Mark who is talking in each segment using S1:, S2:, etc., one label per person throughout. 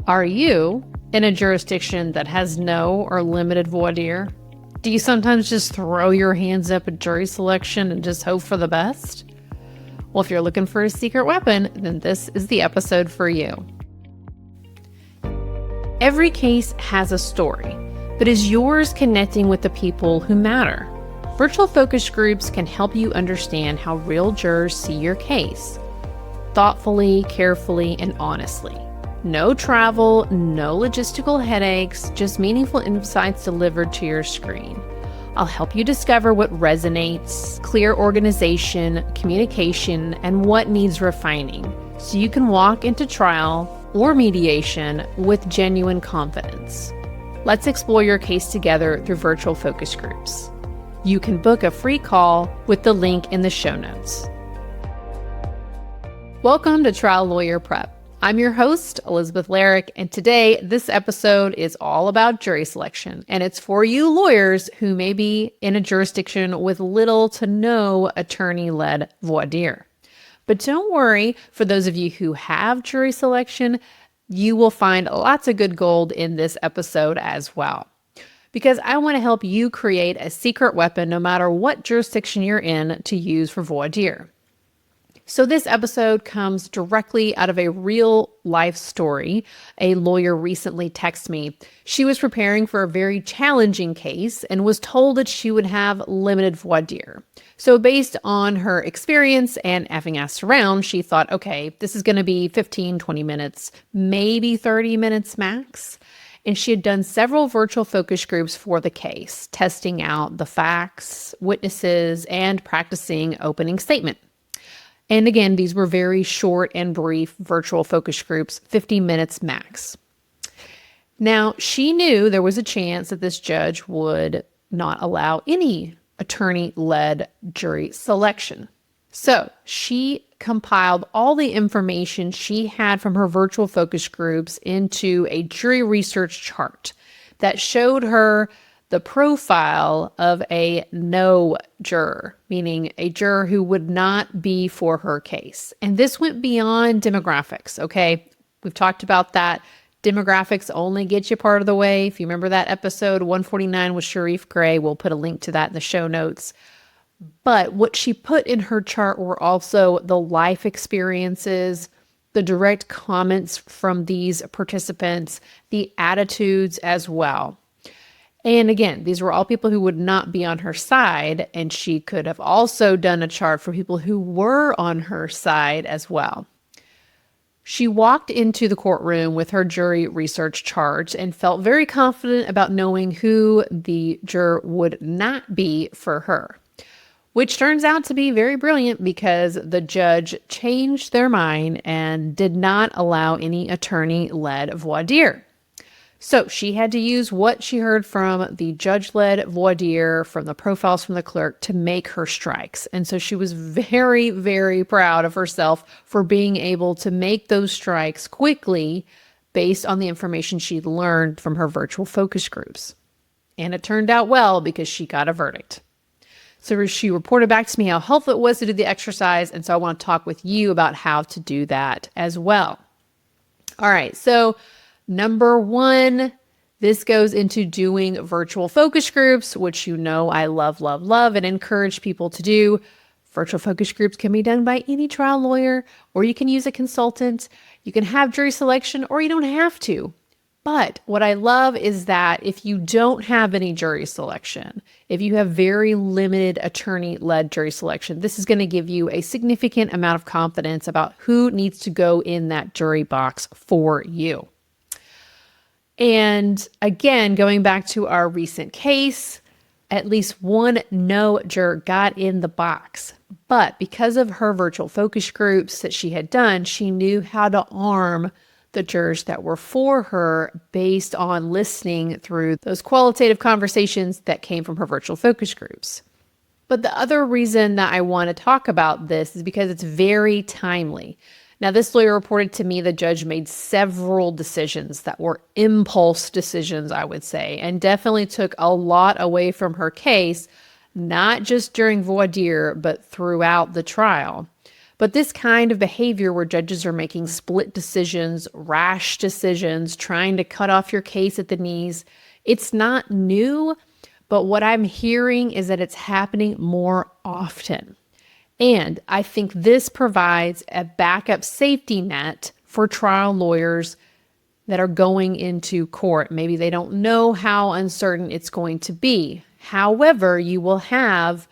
S1: Are you in a jurisdiction that has no or limited voir dire? Do you sometimes just throw your hands up at jury selection and just hope for the best? Well, if you're looking for a secret weapon, then this is the episode for you. Every case has a story, but is yours connecting with the people who matter? Virtual focus groups can help you understand how real jurors see your case, thoughtfully, carefully, and honestly. No travel, no logistical headaches, just meaningful insights delivered to your screen. I'll help you discover what resonates, clear organization, communication, and what needs refining, so you can walk into trial or mediation with genuine confidence. Let's explore your case together through virtual focus groups. You can book a free call with the link in the show notes. Welcome to Trial Lawyer Prep. I'm your host, Elizabeth Larrick, and today this episode is all about jury selection, and it's for you lawyers who may be in a jurisdiction with little to no attorney-led voir dire. But don't worry, for those of you who have jury selection, you will find lots of good gold in this episode as well. Because I want to help you create a secret weapon no matter what jurisdiction you're in to use for voir dire. So this episode comes directly out of a real life story. A lawyer recently texted me. She was preparing for a very challenging case and was told that she would have limited voir dire. So based on her experience and having asked around, she thought, okay, this is going to be 15, 20 minutes, maybe 30 minutes max. And she had done several virtual focus groups for the case, testing out the facts, witnesses, and practicing opening statement. And again, these were very short and brief virtual focus groups, 50 minutes max. Now, she knew there was a chance that this judge would not allow any attorney-led jury selection. So she compiled all the information she had from her virtual focus groups into a jury research chart that showed her the profile of a no juror, meaning a juror who would not be for her case. And this went beyond demographics, okay? We've talked about that. Demographics only get you part of the way. If you remember that episode 149 with Sharif Gray, we'll put a link to that in the show notes. But what she put in her chart were also the life experiences, the direct comments from these participants, the attitudes as well. And again, these were all people who would not be on her side, and she could have also done a chart for people who were on her side as well. She walked into the courtroom with her jury research chart and felt very confident about knowing who the juror would not be for her, which turns out to be very brilliant because the judge changed their mind and did not allow any attorney-led voir dire. So she had to use what she heard from the judge-led voir dire, from the profiles from the clerk, to make her strikes. And so she was very, very proud of herself for being able to make those strikes quickly based on the information she'd learned from her virtual focus groups. And it turned out well because she got a verdict. So she reported back to me how helpful it was to do the exercise. And so I want to talk with you about how to do that as well. All right, so number one, this goes into doing virtual focus groups, which you know I love, love, love, and encourage people to do. Virtual focus groups can be done by any trial lawyer, or you can use a consultant. You can have jury selection, or you don't have to. But what I love is that if you don't have any jury selection, if you have very limited attorney-led jury selection, this is going to give you a significant amount of confidence about who needs to go in that jury box for you. And again, going back to our recent case, at least one no juror got in the box. But because of her virtual focus groups that she had done, she knew how to arm the jurors that were for her based on listening through those qualitative conversations that came from her virtual focus groups. But the other reason that I want to talk about this is because it's very timely. Now, this lawyer reported to me the judge made several decisions that were impulse decisions, I would say, and definitely took a lot away from her case, not just during voir dire, but throughout the trial. But this kind of behavior where judges are making split decisions, rash decisions, trying to cut off your case at the knees, it's not new, but what I'm hearing is that it's happening more often. And I think this provides a backup safety net for trial lawyers that are going into court. Maybe they don't know how uncertain it's going to be. However, you will have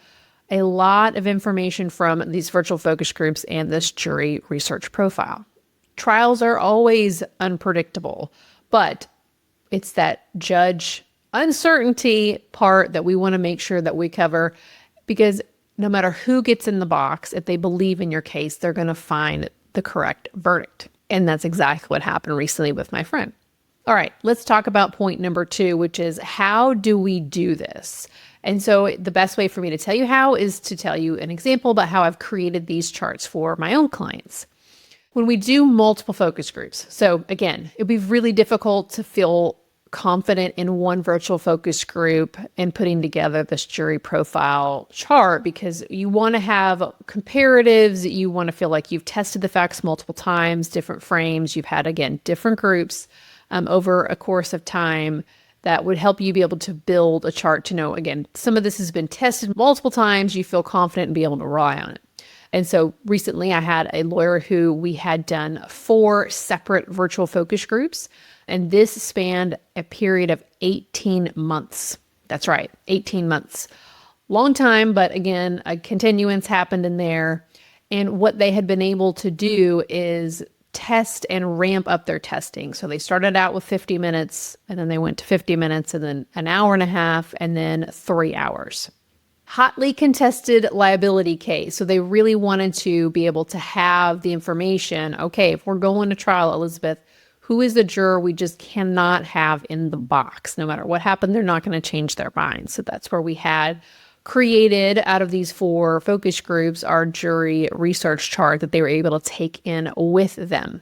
S1: a lot of information from these virtual focus groups and this jury research profile. Trials are always unpredictable, but it's that judge uncertainty part that we want to make sure that we cover, because no matter who gets in the box, if they believe in your case, they're going to find the correct verdict. And that's exactly what happened recently with my friend. All right, let's talk about point number 2, which is how do we do this? And so the best way for me to tell you how is to tell you an example about how I've created these charts for my own clients. When we do multiple focus groups, so again, it'd be really difficult to feel confident in one virtual focus group and putting together this jury profile chart, because you want to have comparatives. You want to feel like you've tested the facts multiple times, different frames. You've had, again, different groups over a course of time that would help you be able to build a chart to know, again, some of this has been tested multiple times. You feel confident and be able to rely on it. And so recently I had a lawyer who we had done 4 separate virtual focus groups, and this spanned a period of 18 months. That's right, 18 months. Long time, but again, a continuance happened in there. And what they had been able to do is test and ramp up their testing. So they started out with 50 minutes, and then they went to 50 minutes, and then an hour and a half, and then 3 hours. Hotly contested liability case. So they really wanted to be able to have the information. Okay, if we're going to trial, Elizabeth, who is the juror we just cannot have in the box? No matter what happened, they're not going to change their mind. So that's where we had created, out of these 4 focus groups, our jury research chart that they were able to take in with them.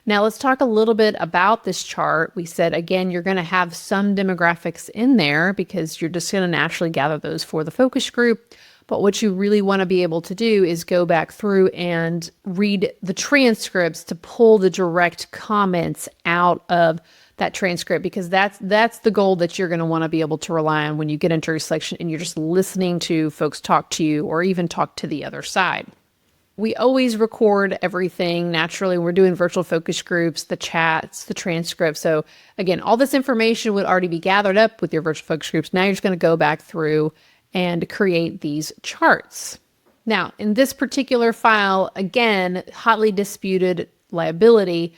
S1: Now let's talk a little bit about this chart. We said, again, you're going to have some demographics in there because you're just going to naturally gather those for the focus group. But what you really want to be able to do is go back through and read the transcripts to pull the direct comments out of that transcript, because that's the goal that you're going to want to be able to rely on when you get into jury selection and you're just listening to folks talk to you or even talk to the other side. We always record everything naturally. We're doing virtual focus groups, the chats, the transcripts. So again, all this information would already be gathered up with your virtual focus groups. Now you're just going to go back through and create these charts. Now, in this particular file, again, hotly disputed liability,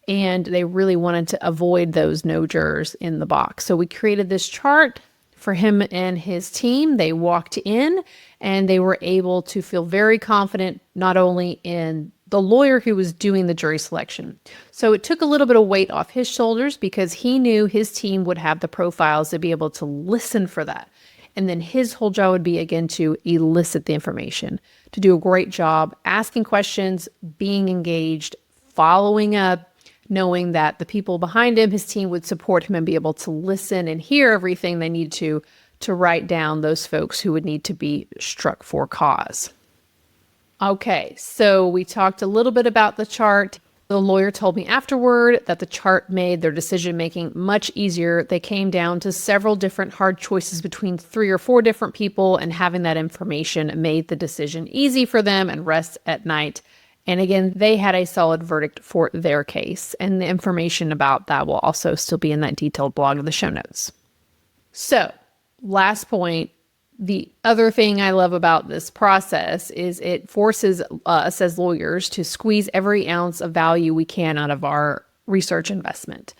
S1: and they really wanted to avoid those no jurors in the box. So we created this chart for him and his team. They walked in and they were able to feel very confident, not only in the lawyer who was doing the jury selection. So it took a little bit of weight off his shoulders because he knew his team would have the profiles to be able to listen for that. And then his whole job would be, again, to elicit the information, to do a great job asking questions, being engaged, following up, knowing that the people behind him, his team, would support him and be able to listen and hear everything they need to write down those folks who would need to be struck for cause. Okay, so we talked a little bit about the chart. The lawyer told me afterward that the chart made their decision-making much easier. They came down to several different hard choices between 3 or 4 different people, and having that information made the decision easy for them and rest at night. And again, they had a solid verdict for their case, and the information about that will also still be in that detailed blog in the show notes. So, last point, the other thing I love about this process is it forces us as lawyers to squeeze every ounce of value we can out of our research investment.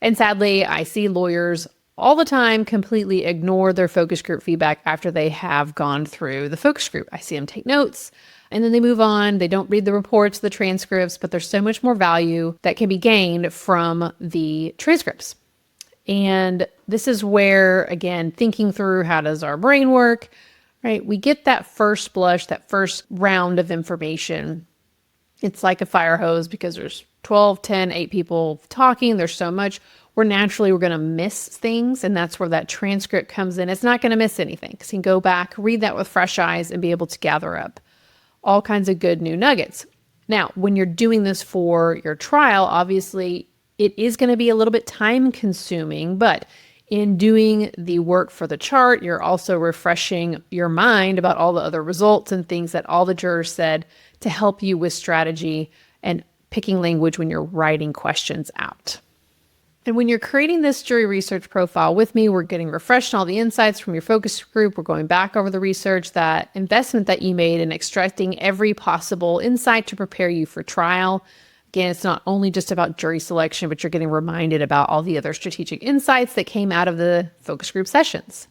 S1: And sadly, I see lawyers all the time completely ignore their focus group feedback after they have gone through the focus group. I see them take notes, and then they move on. They don't read the reports, the transcripts, but there's so much more value that can be gained from the transcripts. And this is where, again, thinking through how does our brain work, right? We get that first blush, that first round of information. It's like a fire hose because there's 12, 10, 8 people talking. There's so much. We're going to miss things. And that's where that transcript comes in. It's not going to miss anything because you can go back, read that with fresh eyes and be able to gather up all kinds of good new nuggets. Now, when you're doing this for your trial, obviously it is going to be a little bit time consuming, but in doing the work for the chart, you're also refreshing your mind about all the other results and things that all the jurors said to help you with strategy and picking language when you're writing questions out. And when you're creating this jury research profile with me, we're getting refreshed on all the insights from your focus group. We're going back over the research, that investment that you made, and extracting every possible insight to prepare you for trial. Again, it's not only just about jury selection, but you're getting reminded about all the other strategic insights that came out of the focus group sessions.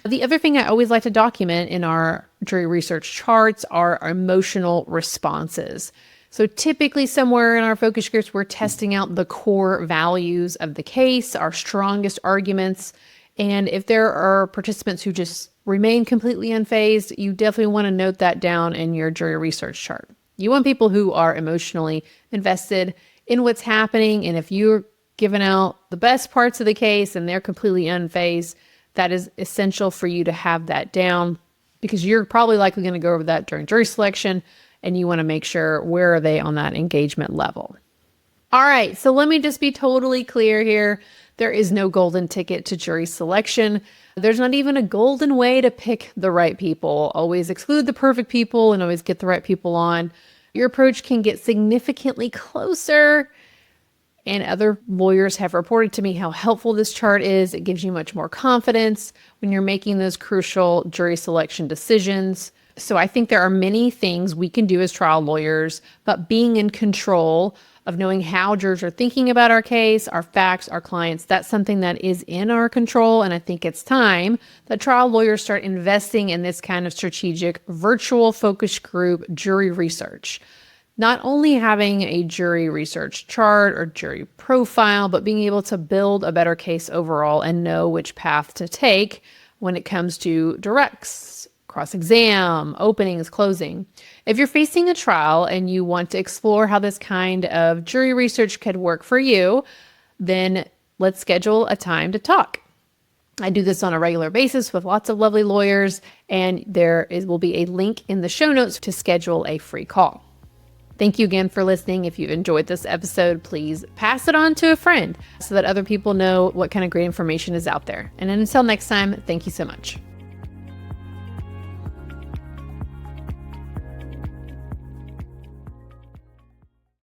S1: The other thing I always like to document in our jury research charts are our emotional responses. So typically somewhere in our focus groups, we're testing out the core values of the case, our strongest arguments. And if there are participants who just remain completely unfazed, you definitely want to note that down in your jury research chart. You want people who are emotionally invested in what's happening. And if you're giving out the best parts of the case and they're completely unfazed, that is essential for you to have that down, because you're probably likely going to go over that during jury selection, and you want to make sure where are they on that engagement level. All right, so let me just be totally clear here. There is no golden ticket to jury selection. There's not even a golden way to pick the right people. Always exclude the perfect people and always get the right people on. Your approach can get significantly closer, and other lawyers have reported to me how helpful this chart is. It gives you much more confidence when you're making those crucial jury selection decisions. So I think there are many things we can do as trial lawyers, but being in control of knowing how jurors are thinking about our case, our facts, our clients, that's something that is in our control. And I think it's time that trial lawyers start investing in this kind of strategic virtual focus group jury research. Not only having a jury research chart or jury profile, but being able to build a better case overall and know which path to take when it comes to directs, cross-exam, openings, closing. If you're facing a trial and you want to explore how this kind of jury research could work for you, then let's schedule a time to talk. I do this on a regular basis with lots of lovely lawyers, and will be a link in the show notes to schedule a free call. Thank you again for listening. If you've enjoyed this episode, please pass it on to a friend so that other people know what kind of great information is out there. And until next time, thank you so much.